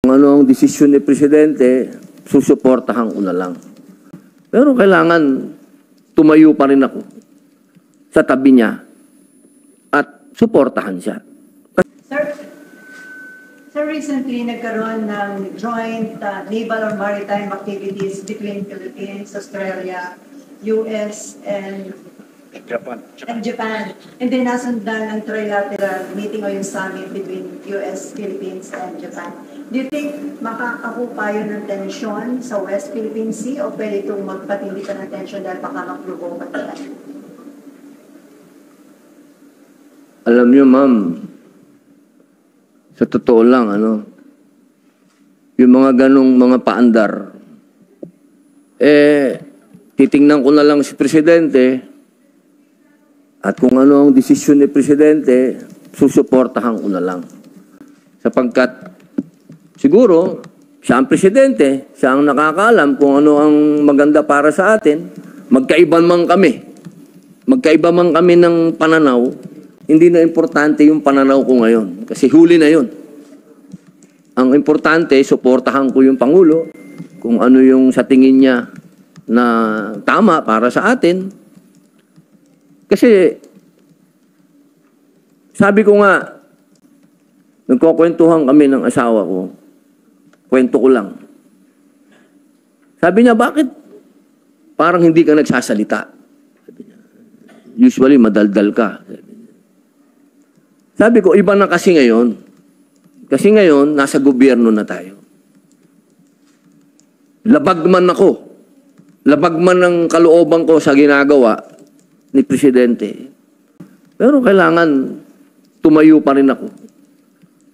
Kung ano ang desisyon ni Presidente, susuportahan ko na lang. Pero kailangan tumayo pa rin ako sa tabi niya at suportahan siya. Sir, recently nagkaroon ng joint naval or maritime activities between Philippines, Australia, US, and Japan. And then nasundan ang trilateral meeting o yung summit between US, Philippines, and Japan. Do you think makakakupa yun ng tensyon sa West Philippine Sea o pwede itong magpatindi pa ng tensyon dahil baka mag-provoke at yan? Alam niyo, ma'am, sa totoo lang, yung mga ganong mga paandar, titingnan ko na lang si Presidente at kung ano ang desisyon ni Presidente, susuportahan ko na lang. Sapagkat siguro, siya ang Presidente, siya ang nakakaalam kung ano ang maganda para sa atin, magkaiba man kami ng pananaw, hindi na importante yung pananaw ko ngayon. Kasi huli na yun. Ang importante, suportahan ko yung Pangulo kung ano yung sa tingin niya na tama para sa atin. Kasi, sabi ko nga, nagkukwentuhan kami ng asawa ko. Kwento ko lang. Sabi niya, bakit parang hindi ka nagsasalita? Sabi niya, usually, madaldal ka. Sabi ko, iba na kasi ngayon. Kasi ngayon, nasa gobyerno na tayo. Labag man ako. Labag man ang kalooban ko sa ginagawa ni Presidente. Pero kailangan tumayo pa rin ako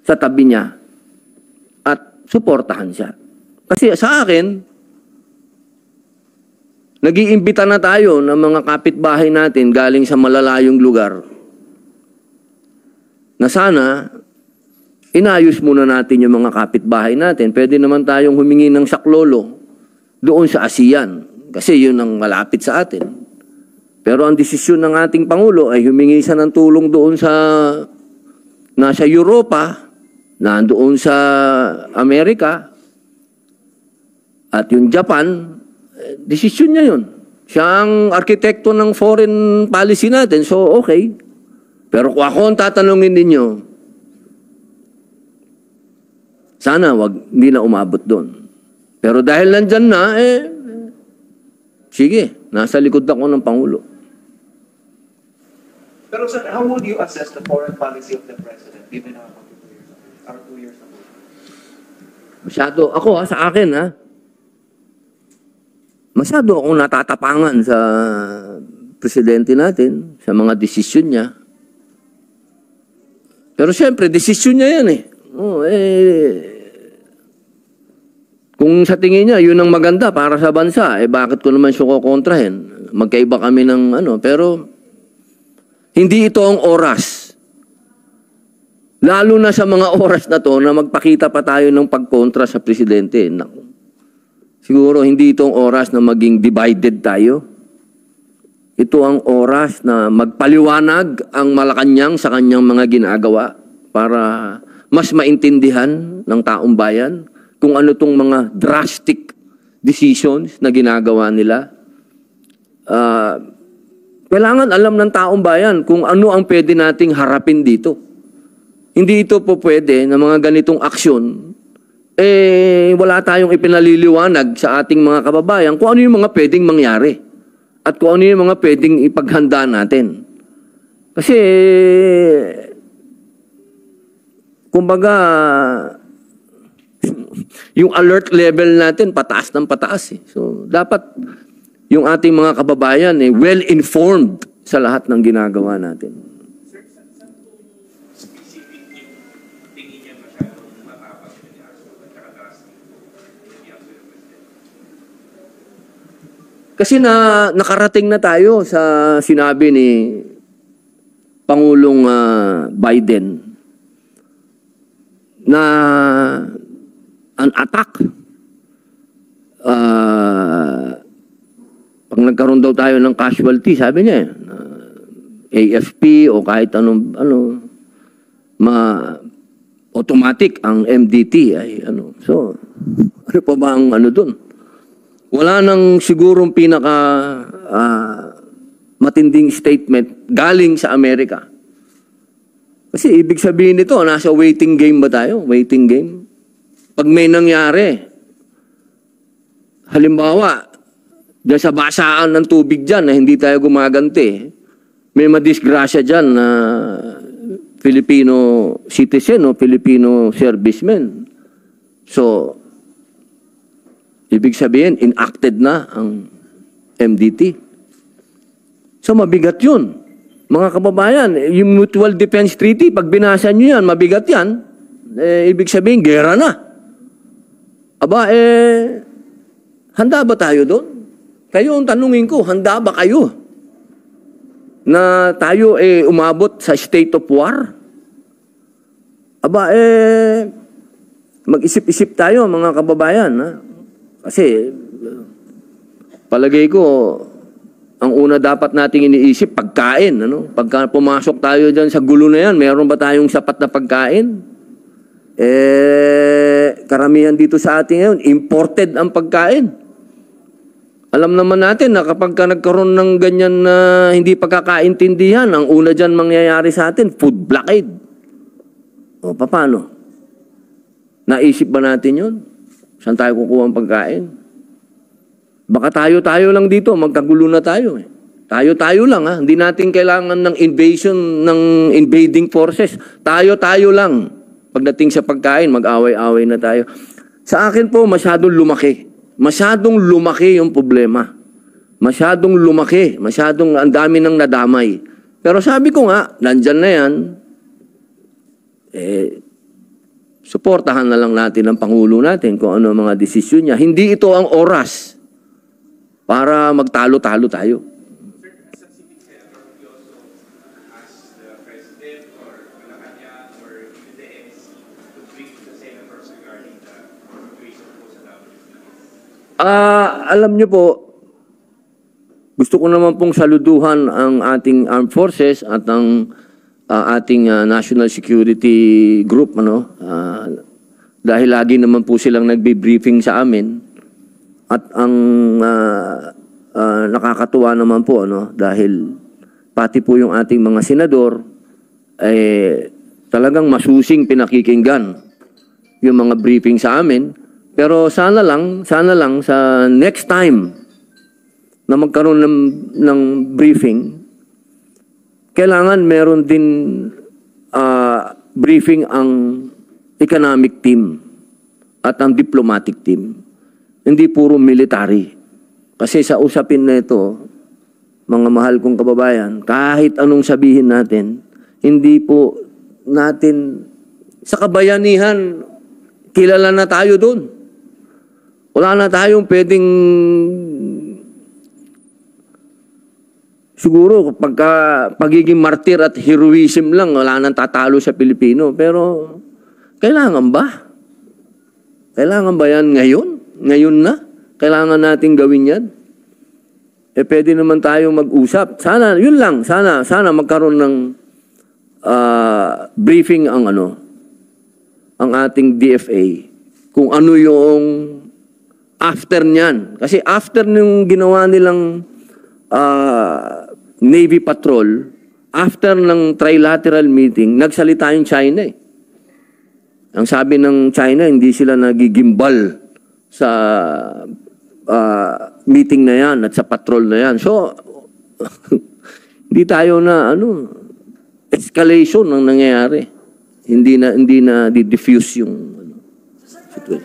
sa tabi niya at suportahan siya. Kasi sa akin, nag-iimbita na tayo ng mga kapitbahay natin galing sa malalayong lugar na sana inayos muna natin yung mga kapitbahay natin. Pwede naman tayong humingi ng saklolo doon sa ASEAN kasi yun ang malapit sa atin. Pero ang desisyon ng ating Pangulo ay humingi siya ng tulong doon sa nasa Europa, nandoon sa Amerika, at yung Japan, desisyon niya yun. Siya ang arkitekto ng foreign policy natin, so okay. Pero kung ako ang tatanungin ninyo, sana hindi na umabot doon. Pero dahil nandyan na, sige, nasa likod ako ng Pangulo. Pero sir, how would you assess the foreign policy of the President given our 2 years ago? Masyado, sa akin, masyado akong natatapangan sa Presidente natin, sa mga desisyon niya. Pero siyempre, desisyon niya yan kung sa tingin niya, yun ang maganda para sa bansa, bakit ko naman siya kukontrahin? Magkaiba kami ng pero hindi ito ang oras. Lalo na sa mga oras na to na magpakita pa tayo ng pagkontra sa Presidente. Naku. Siguro hindi itong oras na maging divided tayo. Ito ang oras na magpaliwanag ang Malacanang sa kanyang mga ginagawa para mas maintindihan ng taong bayan kung ano itong mga drastic decisions na ginagawa nila. Kailangan alam ng taong bayan kung ano ang pwede nating harapin dito. Hindi ito po pwede na mga ganitong aksyon, wala tayong ipinaliliwanag sa ating mga kababayan kung ano yung mga pwedeng mangyari at kung ano yung mga pwedeng ipaghanda natin. Kasi, kumbaga, yung alert level natin pataas ng pataas. So, dapat yung ating mga kababayan well-informed sa lahat ng ginagawa natin. Sir, saan po specific yung tingin niya masyadong matapang ni Aso at saka drastic yung Aso ng Presidente? Kasi nakarating na tayo sa sinabi ni Pangulong Biden na an attack pag nagkaroon daw tayo ng casualty, sabi niya, AFP o kahit automatic ang MDT ay ano. So, ano pa ba ang ano dun? Wala nang sigurong pinaka matinding statement galing sa Amerika. Kasi ibig sabihin nito, nasa waiting game ba tayo? Waiting game? Pag may nangyari, halimbawa, dyan sa basaan ng tubig dyan na hindi tayo gumaganti, may madisgrasya dyan na Filipino citizen o Filipino serviceman. So, ibig sabihin, enacted na ang MDT. So, mabigat yun. Mga kababayan, yung Mutual Defense Treaty, pag binasa nyo yan, mabigat yan, ibig sabihin, gera na. Aba, handa ba tayo doon? Kayo ang tanungin ko, handa ba kayo na tayo umabot sa state of war? Aba, mag-isip-isip tayo, mga kababayan. Ha? Kasi, palagay ko, ang una dapat nating iniisip, pagkain. Ano? Pagka pumasok tayo dyan sa gulo na yan, meron ba tayong sapat na pagkain? Karamihan dito sa atin ngayon, imported ang pagkain. Alam naman natin na kapag nagkaroon ng ganyan na hindi pagkakaintindihan, ang una dyan mangyayari sa atin, food blockade. O, paano? Naisip ba natin yun? Saan tayo kukuha ang pagkain? Baka tayo-tayo lang dito, magkagulo na tayo. Tayo-tayo lang, ha? Hindi natin kailangan ng invasion, ng invading forces. Tayo-tayo lang. Pagdating sa pagkain, mag-away-away na tayo. Sa akin po, masyadong lumaki. Masyadong lumaki yung problema. Masyadong lumaki. Masyadong ang dami ng nadamay. Pero sabi ko nga, nandyan na yan, suportahan na lang natin ang Pangulo natin kung ano ang mga desisyon niya. Hindi ito ang oras para magtalo-talo tayo. Sir, as a civic senator, we also ask the President or Malacanang or even the NSC to brief the senators regarding the situation po sa WPS. Alam niyo po, gusto ko naman pong saluduhan ang ating armed forces at ang ating national security group, ano? Dahil lagi naman po silang nagbe-briefing sa amin. At ang nakakatuwa naman po, ano, dahil pati po yung ating mga senador, talagang masusing pinakikinggan yung mga briefing sa amin. Pero sana lang sa next time na magkaroon ng briefing, kailangan meron din briefing ang economic team at ang diplomatic team. Hindi puro military. Kasi sa usapin na ito, mga mahal kong kababayan, kahit anong sabihin natin, hindi po natin, sa kabayanihan, kilala na tayo doon. Wala na tayong pwedeng, siguro, pagiging martir at heroism lang, wala nang tatalo sa Pilipino. Pero, kailangan ba? Kailangan ba yan ngayon? Ngayon na? Kailangan natin gawin yan? Pwede naman tayong mag-usap. Sana, yun lang. Sana magkaroon ng briefing ang ating DFA. Kung ano yung after niyan. Kasi after nung ginawa nilang Navy Patrol, after ng trilateral meeting, nagsalita yung China eh. Ang sabi ng China, hindi sila nagigimbal sa meeting na yan at sa patrol na yan. So, hindi tayo na, escalation ang nangyayari. Hindi na di-diffuse yung situation.